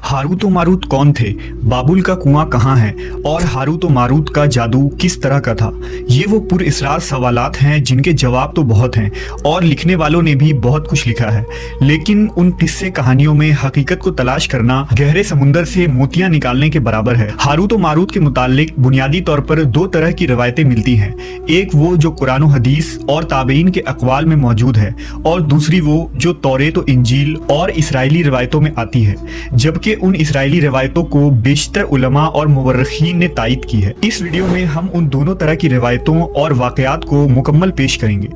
Harut और Marut कौन थे, बाबुल का कुआं कहाँ है और हारूत और मारूत का जादू किस तरह का था। ये वो पुरअसरार सवालात हैं जिनके जवाब तो बहुत हैं और लिखने वालों ने भी बहुत कुछ लिखा है, लेकिन उन किस्से कहानियों में हकीकत को तलाश करना गहरे समुंदर से मोतियां निकालने के बराबर है। हारूत और मारूत के मुताल्लिक बुनियादी तौर पर दो तरह की रवायतें मिलती हैं, एक वो जो कुरान और हदीस और ताबईन के अक़वाल में मौजूद है और दूसरी वो जो तौरेत और इंजील और इसराइली रवायतों में आती है, जबकि उन इसराइली रवायतों को बेशतर उलमा और मुवर्रिखीन ने तायद की है। इस वीडियो में हम उन दोनों तरह की रवायतों और वाक़यात को मुकम्मल पेश करेंगे।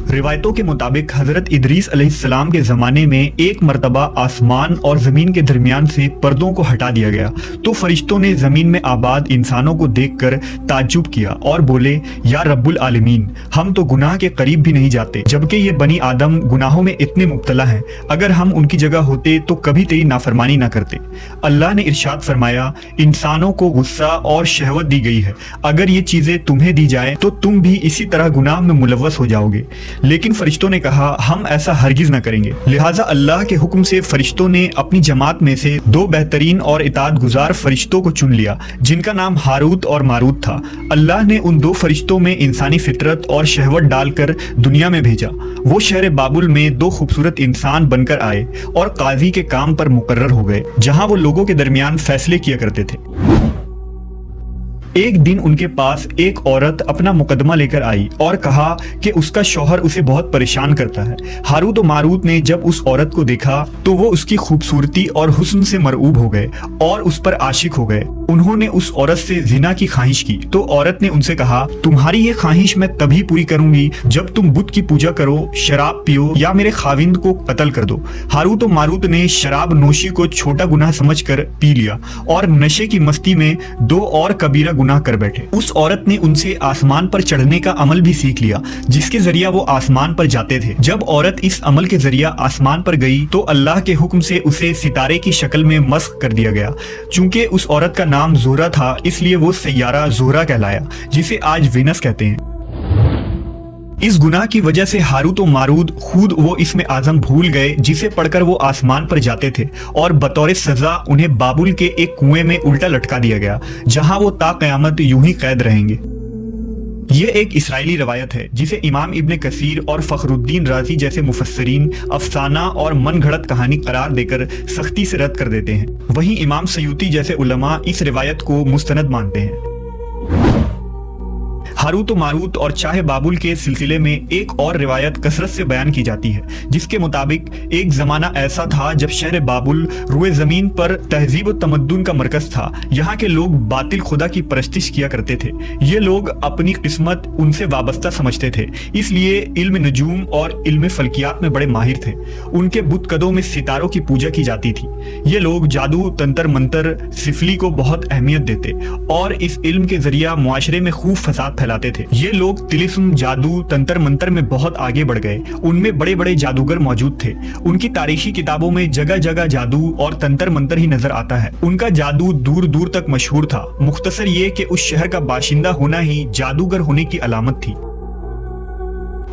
रिवायतों के मुताबिक हजरत इदरीस अलैहिस्सलाम के ज़माने में एक मरतबा आसमान और ज़मीन के दरमियान से पर्दों को हटा दिया गया तो फरिश्तों ने ज़मीन में आबाद इंसानों को देखकर ताज्जुब किया और बोले, या रब्बुल आलमीन, हम तो गुनाह के करीब भी नहीं जाते, जबकि ये बनी आदम गुनाहों में इतने मुब्तला हैं। अगर हम उनकी जगह होते तो कभी तेरी नाफरमानी ना करते। अल्लाह ने इरशाद फरमाया, इंसानों को गुस्सा और शहवत दी गई है, अगर ये चीज़ें तुम्हें दी जाए तो तुम भी इसी तरह गुनाह में मुलव्वस हो जाओगे। लेकिन फरिश्तों ने कहा, हम ऐसा हरगिज न करेंगे। लिहाजा अल्लाह के हुक्म से फरिश्तों ने अपनी जमात में से दो बेहतरीन और इताअत गुजार फरिश्तों को चुन लिया, जिनका नाम हारूत और मारूत था। अल्लाह ने उन दो फरिश्तों में इंसानी फितरत और शहवत डालकर दुनिया में भेजा। वो शहर बाबुल में दो खूबसूरत इंसान बनकर आए और काजी के काम पर मुकर्रर हो गए, जहां वो लोगों के दरमियान फैसले किया करते थे। एक दिन उनके पास एक औरत अपना मुकदमा लेकर आई और कहा कि उसका शौहर उसे बहुत परेशान करता है। हारूत और मारूत ने जब उस औरत को देखा तो वो उसकी खूबसूरती और हुस्न से मरऊब हो गए और उस पर आशिक हो गए। उन्होंने उस औरत से जिना की ख्वाहिश की तो औरत ने उनसे कहा, तुम्हारी ये ख्वाहिश मैं तभी पूरी करूंगी जब तुम बुत की पूजा करो, शराब पियो या मेरे खाविंद को कत्ल कर दो। हारूत और मारूत ने शराब नोशी को छोटा गुनाह समझकर पी लिया और नशे की मस्ती में दो और कबीरा गुनाह कर बैठे। उस औरत ने उनसे आसमान पर चढ़ने का अमल भी सीख लिया, जिसके जरिया वो आसमान पर जाते थे। जब औरत इस अमल के जरिया आसमान पर गई तो अल्लाह के हुक्म से उसे सितारे की शक्ल में मस्ख कर दिया गया। चूंकि उस औरत का नाम ज़ोहरा था, इसलिए वो सैयारा ज़ोहरा कहलाया, जिसे आज वीनस कहते हैं। इस गुनाह की वजह से हारूत और मारूत खुद वो इसमें आज़म भूल गए जिसे पढ़कर वो आसमान पर जाते थे और बतौर सजा उन्हें बाबुल के एक कुएं में उल्टा लटका दिया गया, जहां वो ता क़यामत यूं ही कैद रहेंगे। ये एक इसराइली रवायत है जिसे इमाम इब्न कसीर और फखरुद्दीन राजी जैसे मुफस्सिरीन अफसाना और मन घड़त कहानी करार देकर सख्ती से रद्द कर देते हैं। वहीं इमाम सयूती जैसे उलमा इस रिवायत को मुस्तनद मानते हैं। हारूत और मारूत और चाहे बाबुल के सिलसिले में एक और रिवायत कसरत से बयान की जाती है, जिसके मुताबिक एक जमाना ऐसा था जब शहर बाबुल रुए जमीन पर तहजीब और तमद्दुन का मरकज था। यहाँ के लोग बातिल खुदा की परस्तिश किया करते थे। ये लोग अपनी किस्मत उनसे वाबस्ता समझते थे, इसलिए इल्म नजूम और इल्म फल्कियात में बड़े माहिर थे। उनके बुतकदों में सितारों की पूजा की जाती थी। ये लोग जादू, तंत्र मंत्र, सिफली को बहुत अहमियत देते और इस इल्म के जरिया मुआशरे में खूब फसाद फैलाते थे। ये लोग तिलिस्म, जादू, तंत्र मंत्र में बहुत आगे बढ़ गए। उनमें बड़े बड़े जादूगर मौजूद थे। उनकी तारीखी किताबों में जगह जगह जादू और तंत्र मंत्र ही नजर आता है। उनका जादू दूर दूर तक मशहूर था। मुख्तसर ये कि उस शहर का बाशिंदा होना ही जादूगर होने की अलामत थी।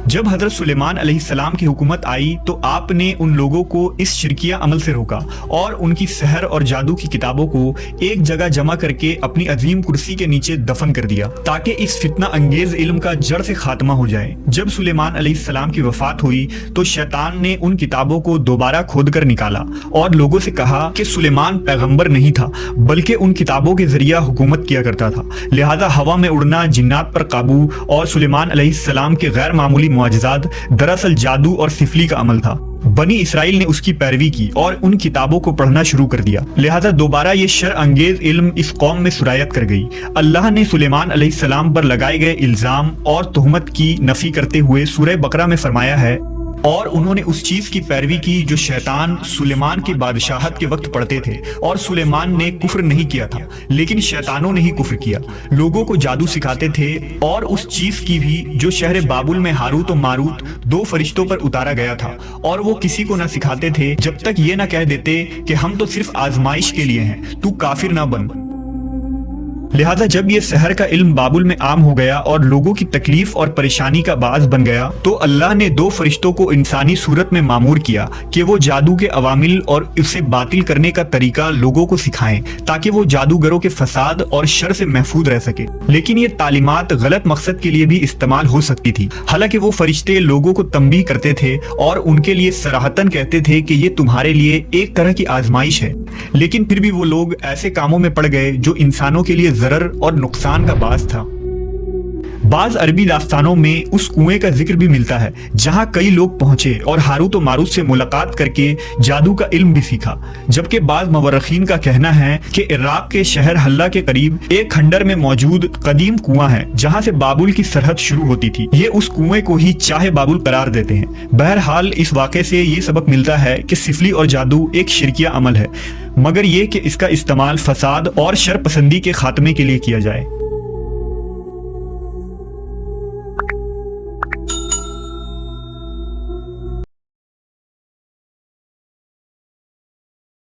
जब हजरत सुलेमान अलैहिस्सलाम की हुकूमत आई तो आपने उन लोगों को इस शिरकिया अमल से रोका और उनकी सहर और जादू की किताबों को एक जगह जमा करके अपनी अजीम कुर्सी के नीचे दफन कर दिया, ताकि इस फितना अंगेज इल्म का जड़ से खात्मा हो जाए। जब सुलेमान अलैहिस्सलाम की वफात हुई तो शैतान ने उन किताबों को दोबारा खोद कर निकाला और लोगों से कहा कि सुलेमान पैगंबर नहीं था, बल्कि उन किताबों के जरिया हुकूमत किया करता था। लिहाजा हवा में उड़ना, जिन्नात पर काबू और सुलेमान अलैहिस्सलाम के गैर मामूली मुआजिज़ात दरअसल जादू और सिफली का अमल था। बनी इसराइल ने उसकी पैरवी की और उन किताबों को पढ़ना शुरू कर दिया। लिहाजा दोबारा ये शर अंगेज इल्म इस कौम में सुरायत कर गई। अल्लाह ने सुलेमान अलैहिस्सलाम पर लगाए गए इल्जाम और तुहमत की नफी करते हुए सूरह बकरा में फरमाया है, और उन्होंने उस चीज की पैरवी की जो शैतान सुलेमान की बादशाहत के वक्त पढ़ते थे, और सुलेमान ने कुफ्र नहीं किया था, लेकिन शैतानों ने ही कुफ्र किया। लोगों को जादू सिखाते थे और उस चीज की भी जो शहर बाबुल में हारूत और मारूत दो फरिश्तों पर उतारा गया था, और वो किसी को ना सिखाते थे जब तक ये ना कह देते कि हम तो सिर्फ आजमाइश के लिए हैं, तू काफिर ना बन। لہذا جب یہ سحر کا علم بابل میں عام ہو گیا اور لوگوں کی تکلیف اور پریشانی کا باعث بن گیا تو اللہ نے 2 فرشتوں کو انسانی صورت میں مامور کیا کہ وہ جادو کے عوامل اور اسے باطل کرنے کا طریقہ لوگوں کو سکھائیں تاکہ وہ جادوگروں کے فساد اور شر سے محفوظ رہ سکے۔ لیکن یہ تعلیمات غلط مقصد کے لیے بھی استعمال ہو سکتی تھی، حالانکہ وہ فرشتے لوگوں کو تنبیہ کرتے تھے اور ان کے لیے صراحتاً کہتے تھے کہ یہ تمہارے لیے ایک طرح کی آزمائش ہے، لیکن پھر بھی وہ لوگ ایسے کاموں میں پڑ گئے جو انسانوں کے لیے ضرر اور نقصان کا باعث تھا۔ بعض عربی داستانوں میں اس کنویں کا ذکر بھی ملتا ہے جہاں کئی لوگ پہنچے اور ہاروت و ماروت سے ملاقات کر کے جادو کا علم بھی سیکھا، جبکہ بعض مورخین کا کہنا ہے کہ عراق کے شہر حلہ کے قریب ایک کھنڈر میں موجود قدیم کنواں ہے جہاں سے بابل کی سرحد شروع ہوتی تھی۔ یہ اس کنویں کو ہی چاہے بابل قرار دیتے ہیں۔ بہرحال اس واقعے سے یہ سبق ملتا ہے کہ سفلی اور جادو ایک شرکیہ عمل ہے، مگر یہ کہ اس کا استعمال فساد اور شر پسندی کے خاتمے کے لیے کیا جائے۔